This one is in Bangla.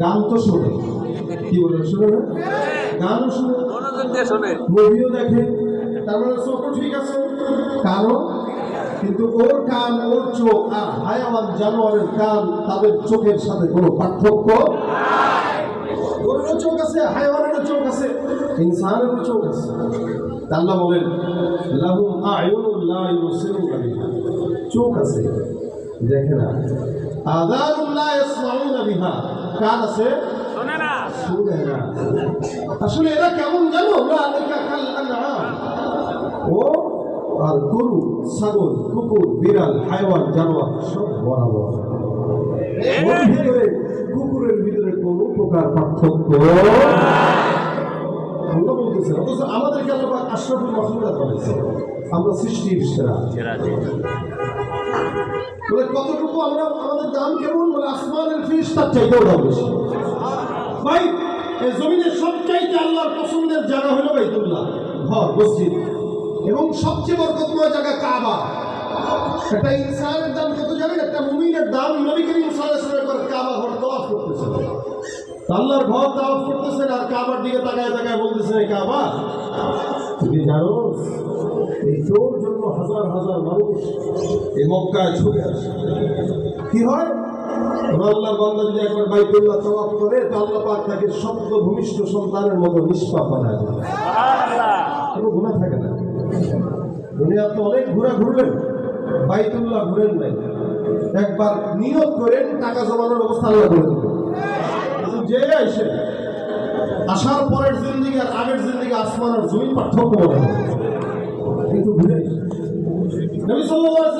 গান তো শোনে, কি বলে শোনে না, গানও শোনে, মুভিও দেখে, তার মানে চোখও ঠিক আছে, কারণ কিন্তু ওর কান ওর চোখ আর হায়াওয়ান জানোয়ারের কান তাদের চোখের সাথে কোনো পার্থক্য। ওরও চোখ আছে, হায়াওয়ানেরও চোখ আছে, ইনসানেরও চোখ আছে। আল্লাহ বলেন লাহুম আয়ুনুন লা ইউবসিরুনা বিহা, চোখ আছে দেখে না, আযানুন লা ইয়াসমাউনা বিহা, কান আছে শুনে না। আসলে এরা কেমন জানো, উলাইকা কাল আনআম, ও আর গরু, ছাগল, কুকুর, বিড়াল, হায়াওয়ান, জানোয়ার সব বরাবর। ওর ভিতরে কুকুরের ভিতরে কোনো প্রকার পার্থক্য আল্লাহ বলতেছে। অথচ আমাদেরকে আল্লাহ আশরাফুল মাখলুকাত বলেছে, আমরা সৃষ্টির সেরা। বলে কতটুকু আমরা, আমাদের দাম কেমন, বলে আসমানের ফেরেশতার চাইতেও দাম বেশি। ভাই এই জমিনের সবচাইতে আল্লাহর পছন্দের জায়গা হলো বাইতুল্লাহ, ঘর, মসজিদ, এবং সবচেয়ে বরকতময় জায়গা কাবা। একটা ইনসানের দাম কত জানেন? একটা মুমিনের দাম নবী করিম সাল্লাল্লাহু আলাইহি ওয়াসাল্লাম কাবা ঘর তাওয়াফ করতেছেন, আল্লাহর ঘর তাওয়াফ করতেছেন, আর কাবার দিকে তাকায় তাকায় বলতেছেন, এই কাবা তুমি জানো এই তোর জন্য হাজার হাজার মানুষ এই মক্কায় ছুটে আসে। কি হয়, আল্লাহর বান্দা যদি একবার বাইতুল্লাহ তাওয়াফ করে তো আল্লাহ পাক তাকে সদ্য ভূমিষ্ঠ সন্তানের মতো নিষ্পাপ বানায় দেয়, কোনো গুনাহ থাকে না। দুনিয়া তো অনেক ঘুরলেন, বাইতুল্লাহ ঘুরেন নাই, একবার নিয়ত করেন টাকা জমানোর ব্যবস্থা আল্লাহ করে দেবেন। যে আইসে আসার পরের জিন্দিগি আর আগের জিন্দিগি আসমান আর জমিন পার্থক্য মনে হয়, কিন্তু ঘুরে নবী সাল্লাল্লাহু আলাইহি